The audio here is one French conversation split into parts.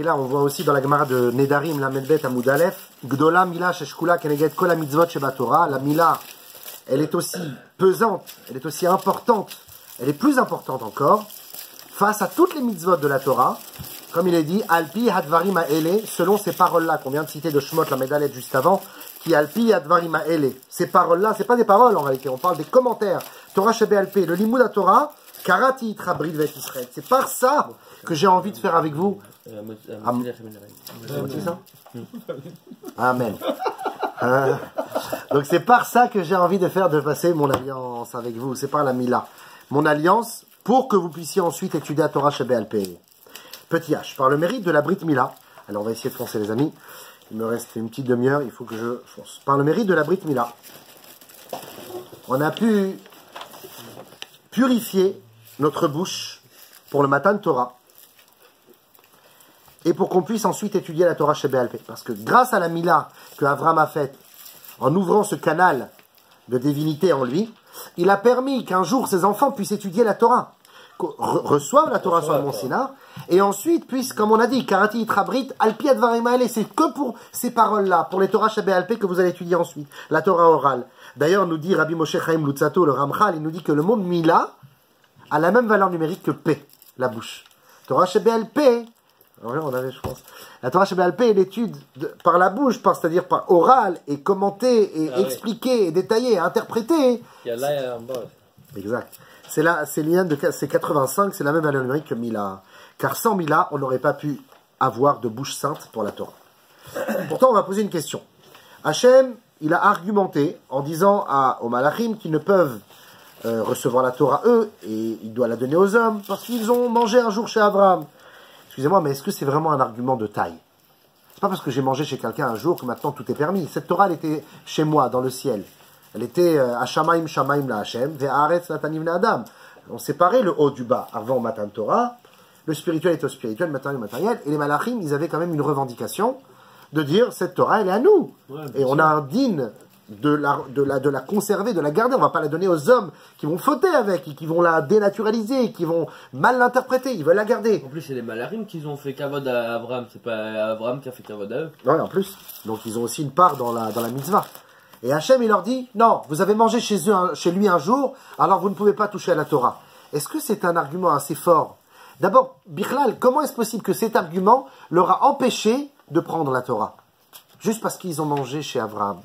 Et là, on voit aussi dans la Gemara de Nedarim, la Medbet Amoud Aleph, Gdola Mila Sheshkula Keneged Kol HaMitzvot Shebatorah. La Mila, elle est aussi pesante, elle est aussi importante, elle est plus importante encore, face à toutes les mitzvot de la Torah. Comme il est dit, Alpi Hadvarim Ha'ele, selon ces paroles-là qu'on vient de citer de Shemot, la Medalet juste avant, qui Alpi Hadvarim Ha'ele. Ces paroles-là, c'est pas des paroles en réalité, on parle des commentaires. Torah Shebe Alpi, le Limud Torah, Karati Itra Brit Vet Israël. C'est par ça que j'ai envie de faire avec vous. Amen. Donc c'est par ça que j'ai envie de passer mon alliance avec vous. C'est par la Mila. Mon alliance pour que vous puissiez ensuite étudier la Torah Shebe Alpi. Petit H, par le mérite de la Brit Mila. Alors on va essayer de foncer les amis. Il me reste une petite demi-heure, il faut que je fonce. Par le mérite de la Brit Mila, on a pu purifier notre bouche pour le Matan Torah. Et pour qu'on puisse ensuite étudier la Torah Shebe Alpi. Parce que grâce à la Mila que Avram a faite, en ouvrant ce canal de divinité en lui, il a permis qu'un jour ses enfants puissent étudier la Torah. Reçoivent la Torah sur le Mont Sinaï, et ensuite puissent, comme on a dit, Karati Itrabrit, Alpi Advarim Ha'ele, c'est que pour ces paroles-là, pour les Torah Shebe Alpi que vous allez étudier ensuite, la Torah orale. D'ailleurs, nous dit Rabbi Moshe Chaim Lutzato, le Ramchal, il nous dit que le mot Mila a la même valeur numérique que P, la bouche. Torah Shebe Alpi, on avait, je pense, la Torah Shebe Alpi est l'étude par la bouche, c'est-à-dire par orale, et commentée, et expliquée, et détaillée, et interprétée. Il y a là en bas. Exact. C'est là, c'est 85, c'est la même valeur numérique que Mila. Car sans Mila, on n'aurait pas pu avoir de bouche sainte pour la Torah. Pourtant, on va poser une question. Hachem, il a argumenté en disant aux Malachim qu'ils ne peuvent recevoir la Torah eux, et il doit la donner aux hommes, parce qu'ils ont mangé un jour chez Abraham. Excusez-moi, mais est-ce que c'est vraiment un argument de taille? C'est pas parce que j'ai mangé chez quelqu'un un jour que maintenant tout est permis. Cette Torah, elle était chez moi, dans le ciel. Elle était à Shamaim Shamaim la Hashem, Ve'aretz Natanim la Adam. On séparait le haut du bas avant Matan Torah. Le spirituel était au spirituel, le matériel au matériel. Et les Malachim, ils avaient quand même une revendication de dire cette Torah, elle est à nous. Ouais, et on a un din de la conserver, de la garder. On va pas la donner aux hommes qui vont fauter avec, qui vont la dénaturaliser, qui vont mal l'interpréter. Ils veulent la garder. En plus, c'est les Malachim qui ont fait Kavod à Abraham. C'est pas Abraham qui a fait Kavod à eux. Ouais, en plus. Donc ils ont aussi une part dans la mitzvah. Et Hachem, il leur dit, non, vous avez mangé chez lui un jour, alors vous ne pouvez pas toucher à la Torah. Est-ce que c'est un argument assez fort? D'abord, Bichlal, comment est-ce possible que cet argument leur a empêché de prendre la Torah? Juste parce qu'ils ont mangé chez Abraham.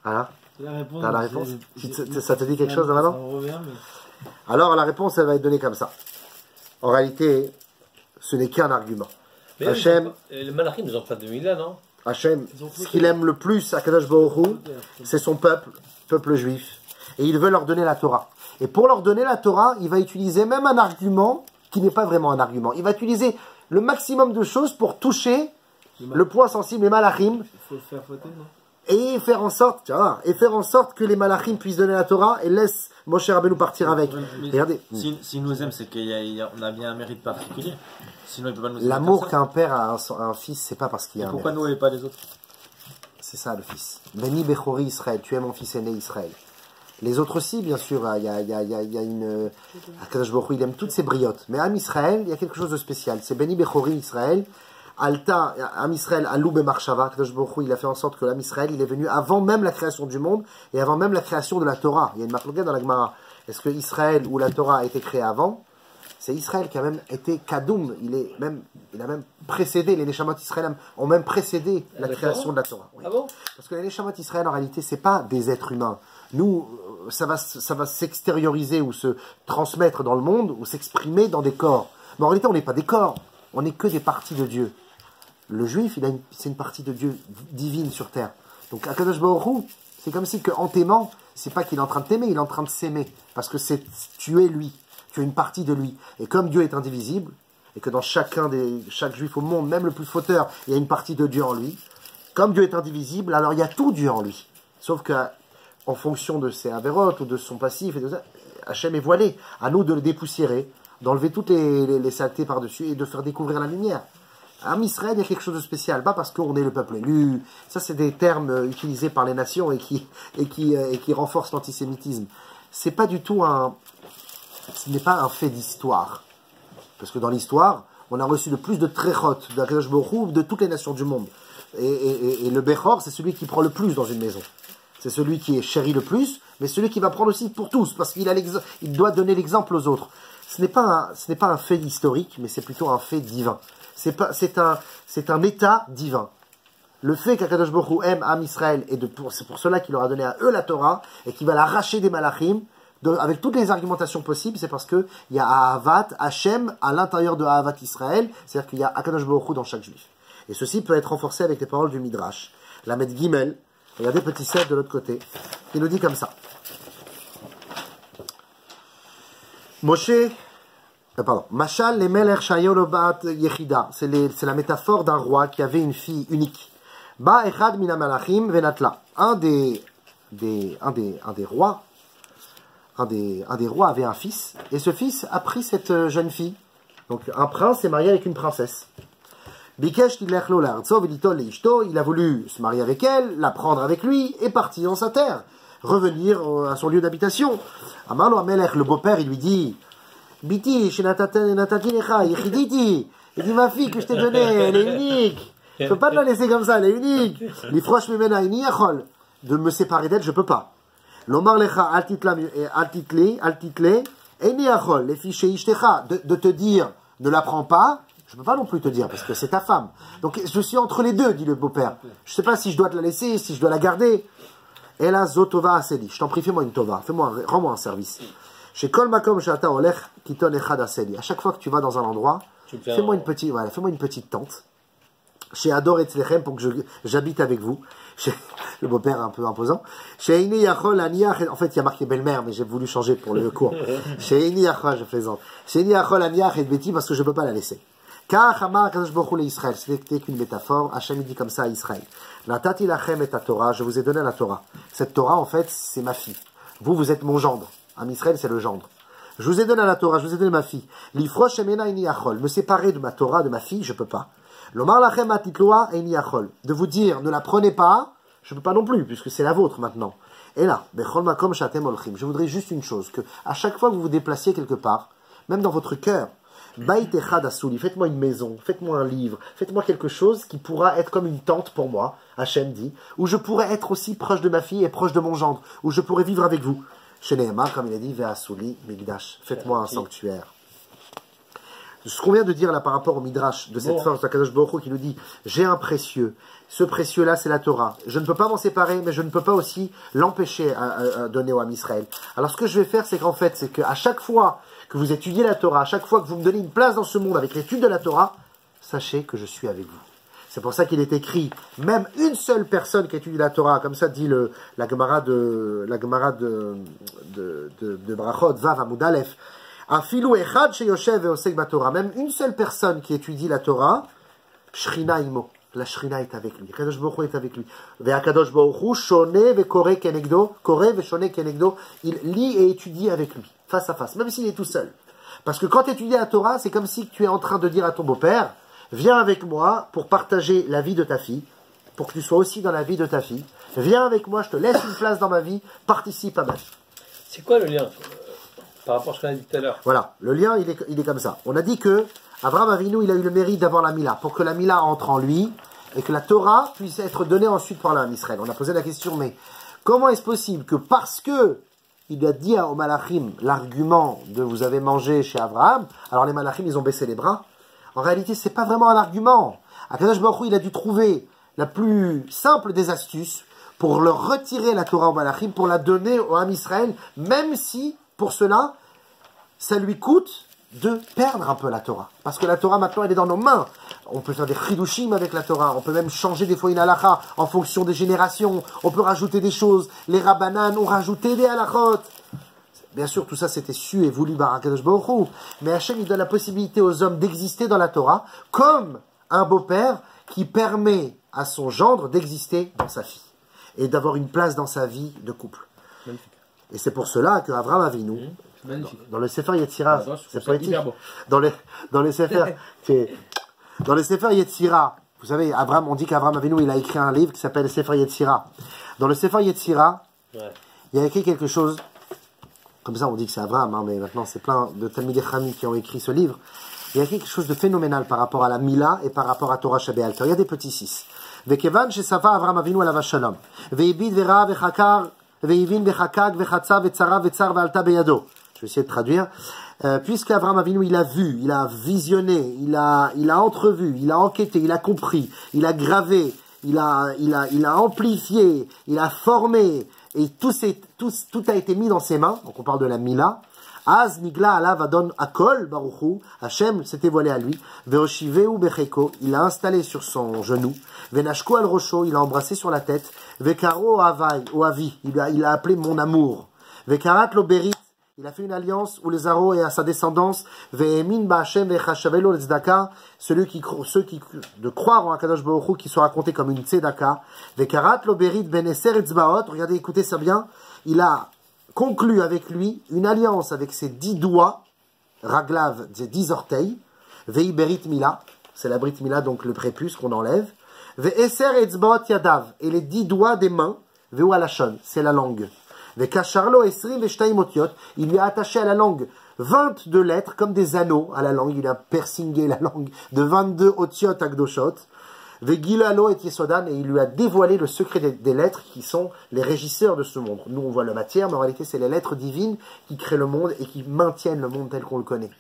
Voilà. T'as la réponse? Ça te dit quelque chose maintenant? Alors la réponse, elle va être donnée comme ça. En réalité, ce n'est qu'un argument. Mais Hachem, les Malachim, ils ont pas de Mila, non? Hachem, ce qu'il aime le plus à Kadosh Baruch Hu, c'est son peuple juif. Et il veut leur donner la Torah. Et pour leur donner la Torah, il va utiliser même un argument qui n'est pas vraiment un argument. Il va utiliser le maximum de choses pour toucher le point sensible, les malachim. Il faut le faire fauter, non? Et faire en sorte, que les malachim puissent donner la Torah et laissent Moshe Rabbeinu partir avec. Regardez. S'il nous aime, c'est qu'on a bien un mérite particulier. Sinon, il peut pas nous aimer. L'amour qu'un père a à un fils, c'est pas parce qu'il y a un pourquoi mérite. nous et pas les autres? C'est ça le fils. Beni Bechori Israël, tu es mon fils aîné Israël. Les autres aussi, bien sûr, il y a une... Akadosh Baruch Hu, il aime toutes ces briottes. Mais Am Israël, il y a quelque chose de spécial. C'est Beni Bechori Israël. Alta, Am Israël, Alou Bemarshava. Akadosh Baruch Hu, il a fait en sorte que l'Am Israël, il est venu avant même la création du monde et avant même la création de la Torah. Il y a une marloquette dans la Gemara. Est-ce que Israël ou la Torah a été créée avant? C'est Israël qui a même été Kadoum. Il a même précédé, les Neshamot Israël ont même précédé la création de la Torah. Oui. Ah bon? Parce que les Neshamot Israël, en réalité, c'est pas des êtres humains. Nous, ça va s'extérioriser ou se transmettre dans le monde ou s'exprimer dans des corps. Mais en réalité, on n'est pas des corps. On n'est que des parties de Dieu. Le juif, c'est une partie de Dieu divine sur terre. Donc, Akadosh Baruch Hu, c'est comme si qu'en t'aimant, c'est pas qu'il est en train de t'aimer, il est en train de s'aimer. Parce que tu es lui. Tu es une partie de lui. Et comme Dieu est indivisible, et que dans chaque juif au monde, même le plus fauteur, il y a une partie de Dieu en lui, comme Dieu est indivisible, alors il y a tout Dieu en lui. Sauf que, en fonction de ses avérotes ou de son passif, et de ça, Hachem est voilé. À nous de le dépoussiérer, d'enlever toutes les saletés par-dessus et de faire découvrir la lumière. À Israël, il y a quelque chose de spécial, pas parce qu'on est le peuple élu. Ça, c'est des termes utilisés par les nations et qui renforcent l'antisémitisme. Ce n'est pas un fait d'histoire. Parce que dans l'histoire, on a reçu le plus de tréchot d'Akadosh Baruch Hu de toutes les nations du monde. Et le Bechor, c'est celui qui prend le plus dans une maison. C'est celui qui est chéri le plus, mais celui qui va prendre aussi pour tous, parce qu'il doit donner l'exemple aux autres. Ce n'est pas un fait historique, mais c'est plutôt un fait divin. C'est un état divin. Le fait qu'Akadosh Baruch Hu aime Am Israël, et c'est pour cela qu'il leur a donné à eux la Torah, et qu'il va l'arracher des malachim, avec toutes les argumentations possibles, c'est parce qu'il y a Ahavat, Hachem, à l'intérieur de Ahavat Israël, c'est-à-dire qu'il y a Akadosh Baruch Hu dans chaque juif. Et ceci peut être renforcé avec les paroles du Midrash. La Met Gimel, regardez petit 7 de l'autre côté, il nous dit comme ça. Mashal le Melech Shayolobat Yechida, c'est la métaphore d'un roi qui avait une fille unique. Ba Echad Mina Malachim Venatla. Un des rois avait un fils, et ce fils a pris cette jeune fille. Donc un prince est marié avec une princesse. Bikesh Tilechlo Lartzov Elitol Leishto, il a voulu se marier avec elle, la prendre avec lui, et partir dans sa terre, revenir à son lieu d'habitation. Amarlo Amelech, le beau-père, il lui dit, Biti, Shenatatinecha, Yechiditi, il dit, ma fille que je t'ai donnée, elle est unique. Je peux pas te la laisser comme ça, elle est unique. L'ifrosh mimena ini yachol. De me séparer d'elle, je peux pas. L'omar lecha altitle, ini yachol. Les fiches ishtecha. De te dire, ne la prends pas, je peux pas non plus te dire, parce que c'est ta femme. Donc, je suis entre les deux, dit le beau-père. Je sais pas si je dois te la laisser, si je dois la garder. Ela zotova aseli. Je t'en prie, fais-moi une tova. Rends-moi un service. Chez Kol Makom Shata Olech Kiton Echad Aseli. À chaque fois que tu vas dans un endroit, fais-moi une petite tente. Chez Ador et Tzlechem, pour que j'habite avec vous. Chez le beau-père un peu imposant. Chez Ini Yachol Aniach, en fait il y a marqué belle-mère, mais j'ai voulu changer pour le cours. Chez Ini Yachol, je plaisante. Chez Ini Yachol Aniach et Betty, parce que je ne peux pas la laisser. Car Hamar Kadosh Baruch Hu Israël, c'était qu'une métaphore. Hachem dit comme ça à Israël. Natati lachem et ta Torah, je vous ai donné la Torah. Cette Torah, en fait, c'est ma fille. Vous êtes mon gendre. Am Israël, c'est le gendre. Je vous ai donné la Torah, je vous ai donné ma fille. L'ifrosh Shemena Ini Yachol, me séparer de ma Torah, de ma fille, je peux pas. L'omar lachem atitloa Ini Yachol, de vous dire, ne la prenez pas, je peux pas non plus, puisque c'est la vôtre maintenant. Et là, Bechol Makom Shatem Olchim, je voudrais juste une chose, que à chaque fois que vous vous déplaciez quelque part, même dans votre cœur, Bait Echad Asuli, faites-moi une maison, faites-moi un livre, faites-moi quelque chose qui pourra être comme une tente pour moi, Hachem dit, où je pourrais être aussi proche de ma fille et proche de mon gendre, où je pourrais vivre avec vous. Chez Nehemar, comme il a dit, Ve'asuli Migdash, faites-moi un sanctuaire. Ce qu'on vient de dire là par rapport au Midrash, de cette force d'Akadosh Baruch Hu qui nous dit, j'ai un précieux, ce précieux-là c'est la Torah, je ne peux pas m'en séparer, mais je ne peux pas aussi l'empêcher à donner au Ham Israël. Alors ce que je vais faire, c'est qu'en fait, c'est qu'à chaque fois que vous étudiez la Torah, à chaque fois que vous me donnez une place dans ce monde avec l'étude de la Torah, sachez que je suis avec vous. C'est pour ça qu'il est écrit, même une seule personne qui étudie la Torah, comme ça dit la Gemara de Brachot, Vav Amud Aleph, Afilou echad sheyoshev ve'osek baTorah, même une seule personne qui étudie la Torah, Shrina imo, la Shrina est avec lui, Kadosh Baruch Hu est avec lui. Ve'akadosh Baruch Hu shone ve'kore kenegdo, kore ve'shone kenegdo, il lit et étudie avec lui, face à face, même s'il est tout seul. Parce que quand tu étudies la Torah, c'est comme si tu es en train de dire à ton beau-père, viens avec moi pour partager la vie de ta fille, pour que tu sois aussi dans la vie de ta fille. Viens avec moi, je te laisse une place dans ma vie, participe à ma vie. C'est quoi le lien par rapport à ce qu'on a dit tout à l'heure? Voilà, le lien il est comme ça. On a dit que Abraham Avinu, il a eu le mérite d'avoir la Mila, pour que la Mila entre en lui, et que la Torah puisse être donnée ensuite par l'Am Israël. On a posé la question, mais comment est-ce possible que parce que il a dit aux Malachim l'argument de vous avez mangé chez Abraham, alors les Malachim ils ont baissé les bras? En réalité, c'est pas vraiment un argument. Akadosh Baruch Hu, il a dû trouver la plus simple des astuces pour leur retirer la Torah au Malachim, pour la donner au Ham Israël, même si, pour cela, ça lui coûte de perdre un peu la Torah. Parce que la Torah, maintenant, elle est dans nos mains. On peut faire des chidushim avec la Torah. On peut même changer des fois une halakha en fonction des générations. On peut rajouter des choses. Les Rabbanan ont rajouté des halakhot. Bien sûr, tout ça, c'était su et voulu par Akadosh Baruch Hu. Mais Hachem, il donne la possibilité aux hommes d'exister dans la Torah comme un beau-père qui permet à son gendre d'exister dans sa fille et d'avoir une place dans sa vie de couple. Magnifique. Et c'est pour cela que Avraham Avinu, dans le Sefer Yetzira, c'est poétique, dans le Sefer Yetzira, vous savez, on dit qu'Avraham Avinu, il a écrit un livre qui s'appelle Sefer Yetzira. Dans le Sefer Yetzira, il y a écrit quelque chose. Comme ça, on dit que c'est Abraham, hein, mais maintenant, c'est plein de Talmidei Chachamim qui ont écrit ce livre. il y a quelque chose de phénoménal par rapport à la Mila et par rapport à Torah Shabbat. Il y a des petits 6. וכיוון שספה אברהם אבינו עליו השלום, והביט וראה וחקר, והבין וחקק וחצה וצרה וצר ועלתה בידו. Je vais essayer de traduire. Puisqu'Abraham Avinu, il a vu, il a visionné, il a entrevu, il a enquêté, il a compris, il a gravé, il a amplifié, il a formé, et tout a été mis dans ses mains. Donc on parle de la Mila. Az nigla alav adon akol baruchu, Hachem s'était voilé à lui. Veoshiveu becheko, il l'a installé sur son genou. Venashko al rosho, il l'a embrassé sur la tête. Vekaro avai, o avi, il l'a appelé mon amour. Vekarat lo berit, il a fait une alliance ou les aro et à sa descendance. Vehemin ba'Hashem vechashavelo le tzedaka, ceux qui de croire en Akadosh Baruch Hu qui sont racontés comme une tzedaka. Vekarat lo berit ben eser etzbaot, regardez, écoutez ça bien. Il a conclut avec lui une alliance avec ses 10 doigts, raglav, ses 10 orteils, vei berit mila, c'est la brit mila, donc le prépuce qu'on enlève, ve eser etzbaot yadav, et les 10 doigts des mains, veu alashon, c'est la langue, ve kasharlo esrim ve shtaim otiot, il lui a attaché à la langue 22 lettres, comme des anneaux à la langue, il a piercingé la langue de 22 otiot akdoshot, Vegilalo et Yesodan, et il lui a dévoilé le secret des lettres qui sont les régisseurs de ce monde. Nous, on voit la matière, mais en réalité, c'est les lettres divines qui créent le monde et qui maintiennent le monde tel qu'on le connaît.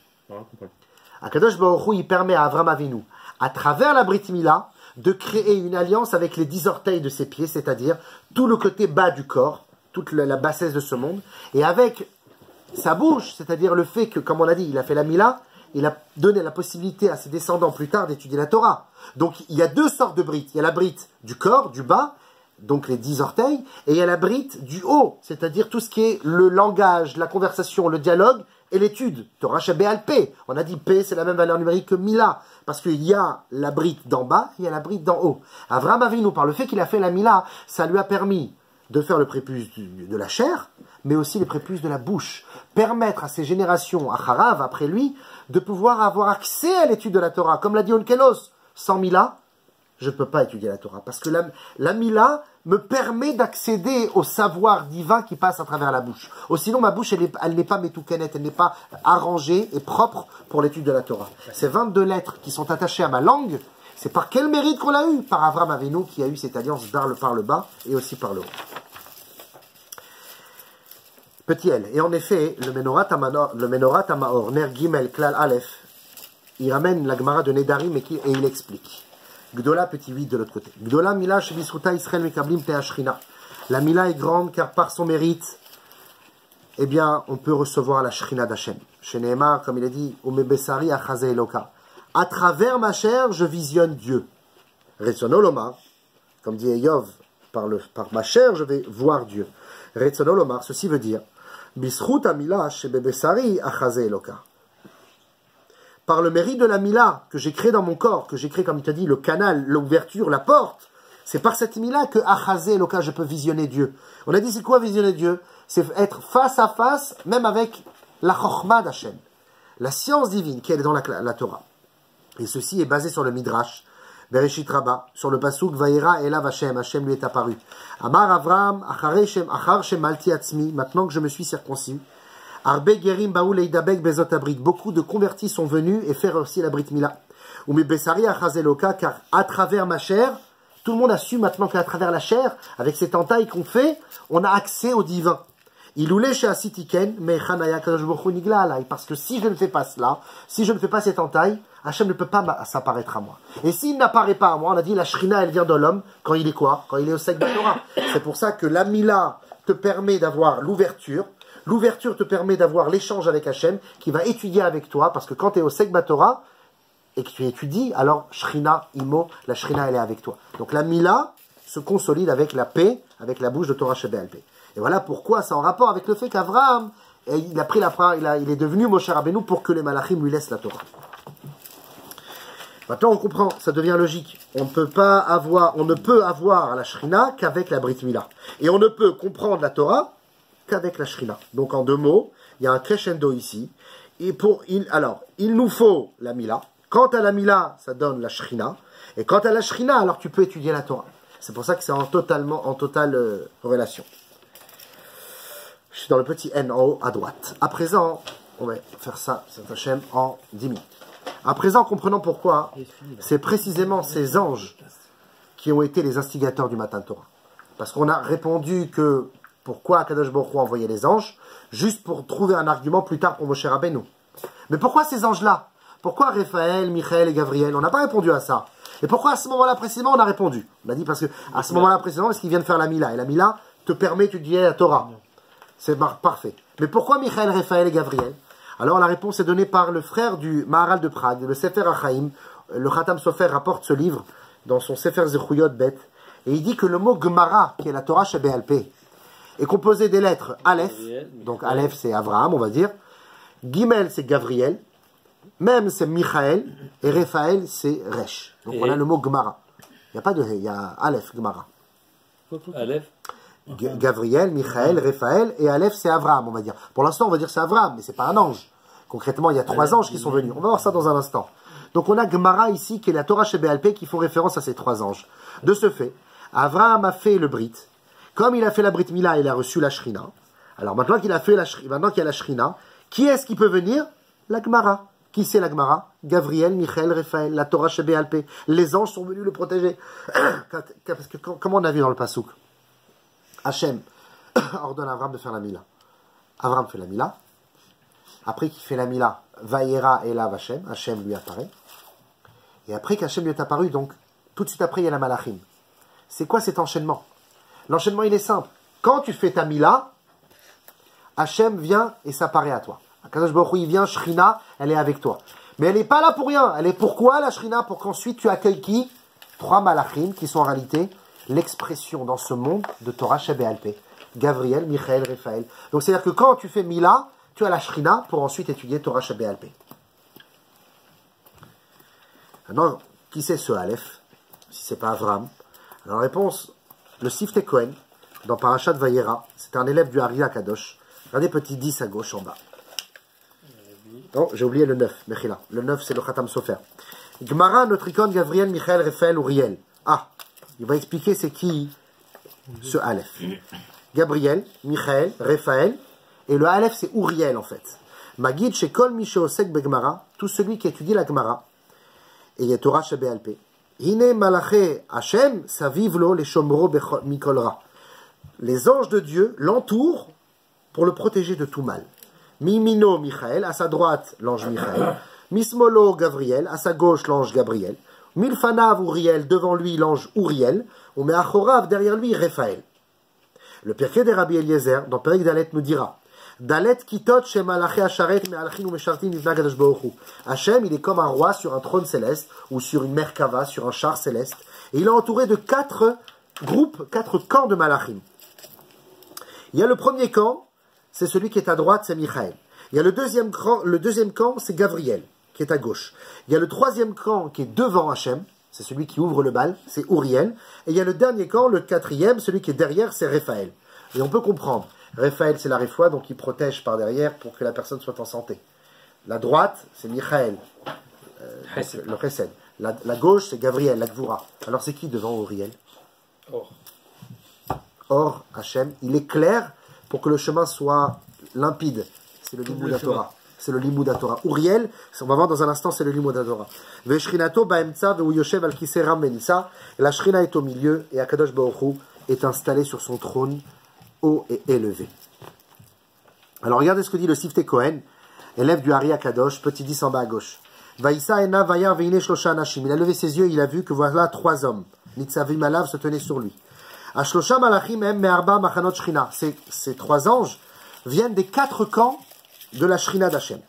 Akadosh Baruch Hu, il permet à Avraham Avinu, à travers la Brit Mila, de créer une alliance avec les 10 orteils de ses pieds, c'est-à-dire tout le côté bas du corps, toute la bassesse de ce monde, et avec sa bouche, c'est-à-dire le fait que, comme on a dit, il a fait la Mila, il a donné la possibilité à ses descendants plus tard d'étudier la Torah. Donc il y a 2 sortes de brites. Il y a la brite du corps, du bas, donc les 10 orteils, et il y a la brite du haut, c'est-à-dire tout ce qui est le langage, la conversation, le dialogue et l'étude. Torah Shabbat P. On a dit P, c'est la même valeur numérique que Mila, parce qu'il y a la brite d'en bas, il y a la brite d'en haut. Avraham Avinu, par le fait qu'il a fait la Mila, ça lui a permis de faire le prépuce de la chair, mais aussi le prépuce de la bouche. Permettre à ces générations, à Harav, après lui, de pouvoir avoir accès à l'étude de la Torah. Comme l'a dit Onkelos, sans Mila, je ne peux pas étudier la Torah. Parce que la Mila me permet d'accéder au savoir divin qui passe à travers la bouche. Sinon, ma bouche, elle n'est pas métoukenet, elle n'est pas arrangée et propre pour l'étude de la Torah. Ces 22 lettres qui sont attachées à ma langue, c'est par quel mérite qu'on l'a eu? Par Avraham Avinu qui a eu cette alliance par le bas et aussi par le haut. Petit L. Et en effet, le Menorat Amaor, Ner Gimel, Klal Aleph, il ramène la Gemara de Nedarim et il explique. Gdola, petit 8 de l'autre côté. Gdola Mila Shebisruta Israël Mekablim Teashrina. La Mila est grande car par son mérite, eh bien, on peut recevoir la Shrina d'Hachem. Chez Nehemar, comme il a dit, Umebesari Achaze Eloka. À travers ma chair, je visionne Dieu. Retzonoloma, comme dit Eyov, par ma chair, je vais voir Dieu. Retzonoloma, ceci veut dire, Bisrut Amila Shebebesari Achaze Eloka. Par le mérite de la Mila que j'ai créé dans mon corps, que j'ai créé, comme il t'a dit, le canal, l'ouverture, la porte, c'est par cette Mila que Achaze Eloka, je peux visionner Dieu. On a dit, c'est quoi visionner Dieu? C'est être face à face, même avec la Chochma d'Hachem, la science divine qui est dans la Torah. Et ceci est basé sur le Midrash, Bereshit Rabba, sur le pasuk Vayera Elav Hashem, Hashem lui est apparu. Amar Avram, Achar Shem Malti Atzmi, maintenant que je me suis circoncis. Arbe Gerim Baou Leidabek Bezot Abrit, beaucoup de convertis sont venus et faire aussi la Brit Mila. Ou me Besari Achazeloka, car à travers ma chair, tout le monde a su maintenant qu'à travers la chair, avec cette entaille qu'on fait, on a accès au divin. Iloulé chez Asitiken, mais Chanaya Kadosh Baruch Hu Nigla Alay, parce que si je ne fais pas cela, si je ne fais pas cette entaille, Hachem ne peut pas s'apparaître à moi. Et s'il n'apparaît pas à moi, on a dit la Shrina, elle vient de l'homme, quand il est quoi? Quand il est au Sek Torah. C'est pour ça que la Mila te permet d'avoir l'ouverture. L'ouverture te permet d'avoir l'échange avec Hachem, qui va étudier avec toi, parce que quand tu es au Sek Torah, et que tu étudies, alors Shrina, Imo, la Shrina, elle est avec toi. Donc la Mila se consolide avec la paix, avec la bouche de Torah Shebel Peh. Et voilà pourquoi c'est en rapport avec le fait qu'Avraham, il a pris il est devenu Moshe Rabbeinu pour que les Malachim lui laissent la Torah. Maintenant on comprend, ça devient logique. On ne peut avoir la Shrina qu'avec la Brit Mila. Et on ne peut comprendre la Torah qu'avec la Shrina. Donc en 2 mots, il y a un crescendo ici. Et il nous faut la Mila. Quant à la Mila, ça donne la Shrina. Et quant à la Shrina, alors tu peux étudier la Torah. C'est pour ça que c'est en totale relation. Je suis dans le petit N en haut à droite. À présent, on va faire ça, c'est Hachem, en 10 minutes. À présent, comprenons pourquoi c'est précisément ces anges qui ont été les instigateurs du Matan Torah. Parce qu'on a répondu que pourquoi Akadosh Baruch Hu envoyait les anges, juste pour trouver un argument plus tard pour Moshe Rabbeinu. Mais pourquoi ces anges-là? Pourquoi Raphaël, Michaël et Gabriel? On n'a pas répondu à ça. Et pourquoi à ce moment-là précisément on a répondu? On a dit parce que à ce moment-là précisément, parce qu'ils viennent faire la Mila. Et la Mila te permet d'étudier la Torah. C'est parfait. Mais pourquoi Michaël, Raphaël et Gabriel? Alors la réponse est donnée par le frère du Maharal de Prague, le Sefer Achaim. Le Khatam Sofer rapporte ce livre dans son Sefer Zechuyot Bet. Et il dit que le mot Gemara, qui est la Torah Shebéal Peh, est composé des lettres Aleph. Donc Aleph c'est Abraham, on va dire. Gimel c'est Gabriel. Même c'est Michaël. Et Raphaël c'est Resh. Donc on a le mot Gemara. Il n'y a pas de He, il y a Aleph, Gemara. Aleph. Gabriel, Michaël, Raphaël, et Aleph, c'est Abraham, on va dire. Pour l'instant, on va dire c'est Abraham, mais c'est pas un ange. Concrètement, il y a 3 anges qui sont venus. On va voir ça dans un instant. Donc, on a Gemara ici, qui est la Torah Shebéal Peh, qui font référence à ces 3 anges. De ce fait, Abraham a fait le Brit. Comme il a fait la Brit Mila, il a reçu la Shrina. Alors, maintenant qu'il a fait maintenant qu'il y a la Shrina, qui est-ce qui peut venir? La Gemara. Qui c'est la Gemara? Gabriel, Michaël, Raphaël, la Torah Shebéal Peh. Les anges sont venus le protéger. Parce que, comment on a vu dans le Passouk? Hachem ordonne à Abraham de faire la Mila. Abraham fait la Mila. Après qu'il fait la Mila, Vaïra et là Hachem. Hachem lui apparaît. Et après qu'Hachem lui est apparu, donc, tout de suite après, il y a la Malachim. C'est quoi cet enchaînement? L'enchaînement, il est simple. Quand tu fais ta Mila, Hachem vient et s'apparaît à toi. Akadosh Baruch Hu, il vient, Shrina, elle est avec toi. Mais elle n'est pas là pour rien. Elle est pourquoi la Shrina? Pour qu'ensuite tu accueilles qui? 3 Malachim, qui sont en réalité l'expression dans ce monde de Torah Shebéal Peh. Gabriel, Michaël, Raphaël. Donc c'est-à-dire que quand tu fais Mila, tu as la Shrina pour ensuite étudier Torah Shebéal Peh. Maintenant, qui c'est ce Aleph? Si c'est pas Avraham. Alors la réponse, le Siftei Kohen, dans Parashat Vayera, c'est un élève du Ari Kadosh. Regardez petit 10 à gauche en bas. Non, j'ai oublié le 9, Mechila. Le 9, c'est le Khatam Sofer. Gemara, notre icône, Gabriel, Michaël, Raphaël, Uriel. Ah, il va expliquer c'est qui ce Aleph. Gabriel, Michaël, Raphaël, et le Aleph c'est Uriel en fait. Magid chez Kol Misheosek Begmara, tout celui qui étudie la Gemara, et il y a Torah Shebéal Peh. Hine Malaché Hashem, Savivlo, les Shomro Mikolra. Les anges de Dieu l'entourent pour le protéger de tout mal. Mimino Michaël, à sa droite l'ange Michaël. Mismolo Gabriel, à sa gauche l'ange Gabriel. Milfanav Uriel, devant lui l'ange Uriel, ou Meachorav, derrière lui Raphaël. Le Pirkei de Rabbi Eliezer, dans Perek Dalet, nous dira Dalet kitot chez Malaché Asharet, Me'alachin ou Meshartim, Nivna Kadosh Baruch Hu. Hachem, il est comme un roi sur un trône céleste, ou sur une Merkava, sur un char céleste, et il est entouré de 4 groupes, 4 camps de Malachim. Il y a le premier camp, c'est celui qui est à droite, c'est Michaël. Il y a le deuxième camp, c'est Gabriel, qui est à gauche. Il y a le troisième camp qui est devant Hachem, c'est celui qui ouvre le bal, c'est Uriel. Et il y a le dernier camp, le 4e, celui qui est derrière, c'est Raphaël. Et on peut comprendre. Raphaël, c'est la réfoua, donc il protège par derrière pour que la personne soit en santé. La droite, c'est Michaël, le Chesed. La gauche, c'est Gabriel, la Gvura. Alors c'est qui devant Uriel? Or, Hachem, il éclaire pour que le chemin soit limpide. C'est le Limud Torah. C'est le Limud Torah. Uriel, on va voir dans un instant, c'est le Limud Torah. Veshrinato ba'emtsa ve'u yoshev al kisei ram benissa. La Shrina est au milieu et Akadosh Baruch Hu est installé sur son trône haut et élevé. Alors regardez ce que dit le Siftei Kohen, élève du Ari Akadosh, petit 10 en bas à gauche. Vaïssa ena vayar veine shlosha anashim. Il a levé ses yeux, il a vu que voilà 3 hommes. Nitzavim alav se tenaient sur lui. Ashlosha malachim em me'arba machanot Shrina. Ces 3 anges viennent des 4 camps de la Shrina d'Hachem.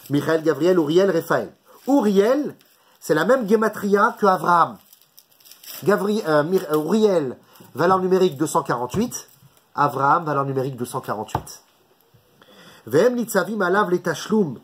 Michaël, Gabriel, Uriel, Raphaël. Uriel, c'est la même gematria que Avraham. Uriel, valeur numérique 248. Avraham, valeur numérique 248. Vehem nitzavim alav le tashlum.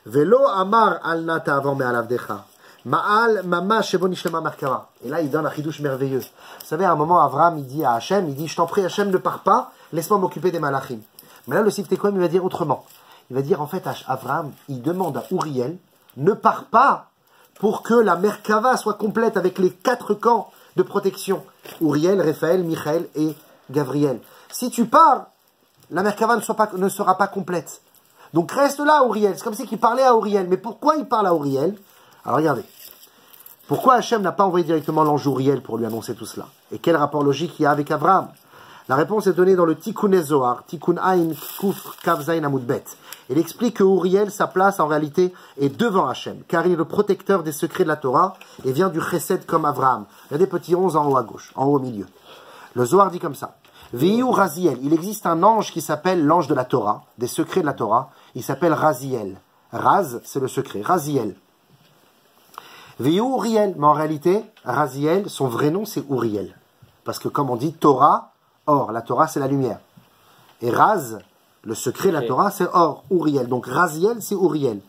Velo amar al nata avant me alav decha. Ma'al mama shebo nishlema markava. Et là, il donne un chidouche merveilleux. Vous savez, à un moment, Avraham, il dit à Hachem, il dit, je t'en prie, Hachem, ne pars pas, laisse-moi m'occuper des malachim. Mais là, le Siftei Kohen, il va dire autrement. Il va dire, en fait, Avraham, il demande à Uriel, ne pars pas pour que la Merkava soit complète avec les 4 camps de protection. Uriel, Raphaël, Michaël et Gabriel. Si tu pars, la Merkava ne sera pas complète. Donc reste là, Uriel. C'est comme si il parlait à Uriel. Mais pourquoi il parle à Uriel? Alors regardez. Pourquoi Hachem n'a pas envoyé directement l'ange Uriel pour lui annoncer tout cela? Et quel rapport logique il y a avec Abraham? La réponse est donnée dans le Tikkun Zohar, Tikkun Ain Kuf Kav Zayin Amud Bet. Il explique que Uriel, sa place en réalité est devant Hachem, car il est le protecteur des secrets de la Torah et vient du Chesed comme Abraham. Il y a des petits ronds en haut à gauche, en haut au milieu. Le Zohar dit comme ça. Viyu Raziel, il existe un ange qui s'appelle l'ange de la Torah, des secrets de la Torah. Il s'appelle Raziel. Raz, c'est le secret. Raziel. Viyu Uriel, mais en réalité, Raziel, son vrai nom c'est Uriel. Parce que comme on dit Torah, or, la Torah c'est la lumière. Et Raz, le secret de la Torah c'est or, Uriel. Donc Raziel c'est Uriel.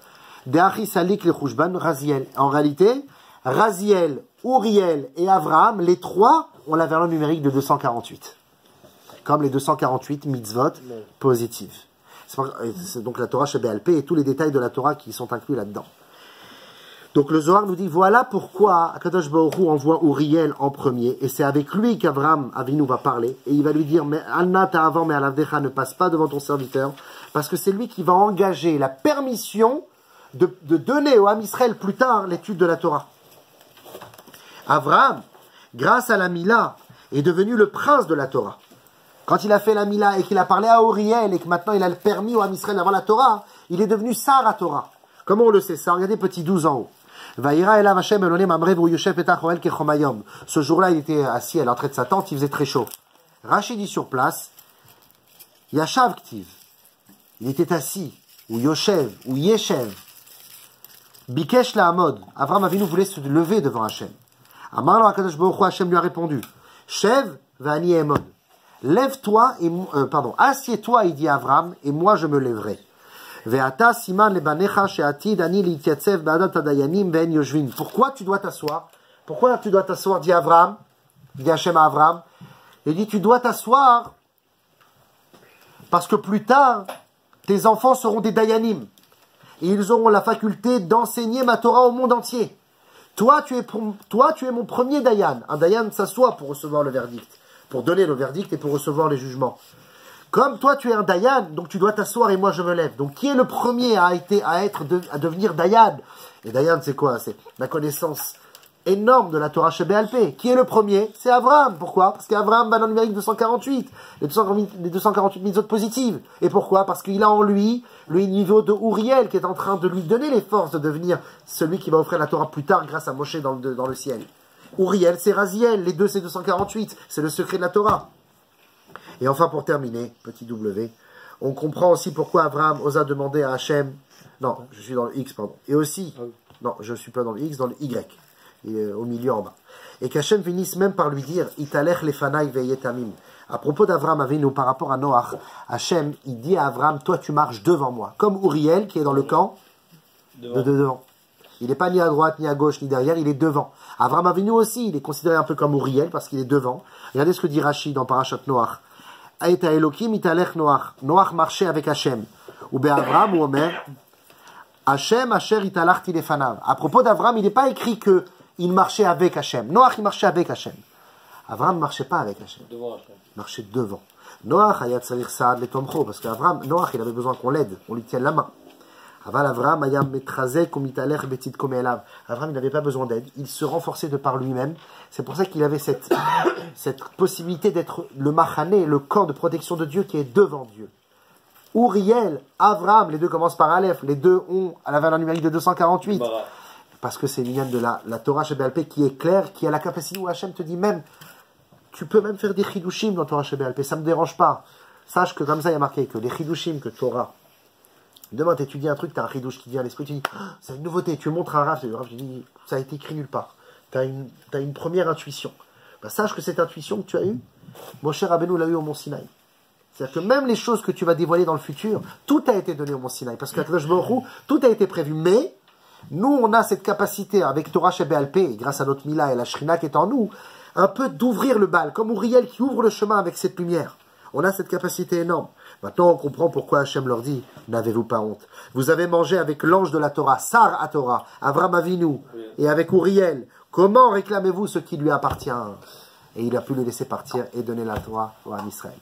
De'achi salik le chushban, Raziel. En réalité, Raziel, Uriel et Avraham, les trois ont la valeur numérique de 248. Comme les 248 mitzvot positives. C'est donc la Torah chez BLP et tous les détails de la Torah qui sont inclus là-dedans. Donc le Zohar nous dit, voilà pourquoi Akadosh Baruch Hu envoie Uriel en premier, et c'est avec lui qu'Abraham Avinu va parler, et il va lui dire, mais Alna ta'avant, mais Alavdecha, ne passe pas devant ton serviteur, parce que c'est lui qui va engager la permission de donner au Ham Israël plus tard l'étude de la Torah. Abraham, grâce à la Mila, est devenu le prince de la Torah. Quand il a fait la Mila et qu'il a parlé à Uriel, et que maintenant il a le permis au Ham Israël d'avoir la Torah, il est devenu Sar à Torah. Comment on le sait ça? Regardez petit 12 en haut. Ce jour-là, il était assis à l'entrée de sa tente, il faisait très chaud. Rashi dit sur place, Yashav Ktiv. Il était assis, ou Yoshev, ou Yeshev. Bikesh la Hamod. Avraham Avinu voulait se lever devant Hachem. Amar lo HaKadosh Baruch Hu, Hachem lui a répondu, Shev va'ani emod. Lève-toi, assieds-toi, il dit Avraham, et moi je me lèverai. Pourquoi tu dois t'asseoir? Pourquoi tu dois t'asseoir, dit Avraham, dit Hachem à Avraham. Il dit, tu dois t'asseoir parce que plus tard, tes enfants seront des Dayanim. Et ils auront la faculté d'enseigner ma Torah au monde entier. Toi, tu es mon premier Dayan. Un Dayan s'assoit pour recevoir le verdict, pour donner le verdict et pour recevoir les jugements. Comme toi, tu es un Dayan, donc tu dois t'asseoir et moi je me lève. Donc, qui est le premier à devenir Dayan? Et Dayan, c'est quoi? C'est la connaissance énorme de la Torah chez BLP. Qui est le premier? C'est Avraham. Pourquoi? Parce qu'Avraham va dans le numérique 248. Les 248 mitzvot positives. Et pourquoi? Parce qu'il a en lui le niveau de Uriel qui est en train de lui donner les forces de devenir celui qui va offrir la Torah plus tard grâce à Moshe dans le ciel. Uriel, c'est Raziel. Les deux, c'est 248. C'est le secret de la Torah. Et enfin, pour terminer, petit W, on comprend aussi pourquoi Avraham osa demander à Hachem, non, je suis dans le X, pardon, et aussi, non, je ne suis pas dans le X, dans le Y, au milieu en bas, et qu'Hachem finisse même par lui dire, Italech lefanai veyetamim. À propos d'Avraham Avinu, par rapport à Noach, Hachem, il dit à Avraham, toi tu marches devant moi, comme Uriel qui est dans le camp de devant. Il n'est pas ni à droite, ni à gauche, ni derrière, il est devant. Avraham Avinu aussi, il est considéré un peu comme Uriel parce qu'il est devant. Regardez ce que dit Rashi dans Parashat Noach. Aïta Elohim italech Noach. Noach marchait avec Hachem. Ou Abraham ou Omer. Hachem, Asher italachti lefanav. À propos d'Abraham, il n'est pas écrit qu'il marchait avec Hachem. Noach, il marchait avec Hachem. Abraham ne marchait pas avec Hachem. Il marchait devant. Noach, ayat salir saad le tomcho. Parce qu'Abraham, Noach, il avait besoin qu'on l'aide. On lui tienne la main. Avraham, ayam metrazek ou mitalech betit comme elav. Abraham, il n'avait pas besoin d'aide. Il se renforçait de par lui-même. C'est pour ça qu'il avait cette possibilité d'être le machané, le camp de protection de Dieu qui est devant Dieu. Uriel, Avraham, les deux commencent par Aleph. Les deux ont la valeur numérique de 248. Parce que c'est l'union de la Torah chez BLP qui est claire, qui a la capacité où Hachem te dit même, tu peux même faire des chidushim dans Torah chez BLP. Ça ne me dérange pas. Sache que comme ça, il y a marqué que les chidushim que Torah. Demain, tu étudies un truc, tu as un chidouche qui vient à l'esprit, tu dis, c'est une nouveauté, tu montres un Rav, tu dis, ça a été écrit nulle part. Tu as une première intuition. Bah, sache que cette intuition que tu as eue, Moshe Rabbeinu l'a eu au Mont Sinaï. C'est-à-dire que même les choses que tu vas dévoiler dans le futur, tout a été donné au Mont Sinaï. Parce qu'à Kadosh Baruch Hu, tout a été prévu. Mais, nous, on a cette capacité, avec Torah chez BLP, grâce à notre Mila et la Shrina qui est en nous, un peu d'ouvrir le bal, comme Uriel qui ouvre le chemin avec cette lumière. On a cette capacité énorme. Maintenant, on comprend pourquoi Hachem leur dit, n'avez-vous pas honte. Vous avez mangé avec l'ange de la Torah, Sar à Torah, Avraham Avinu, et avec Uriel. Comment réclamez-vous ce qui lui appartient? Et il a pu le laisser partir et donner la Torah à Israël.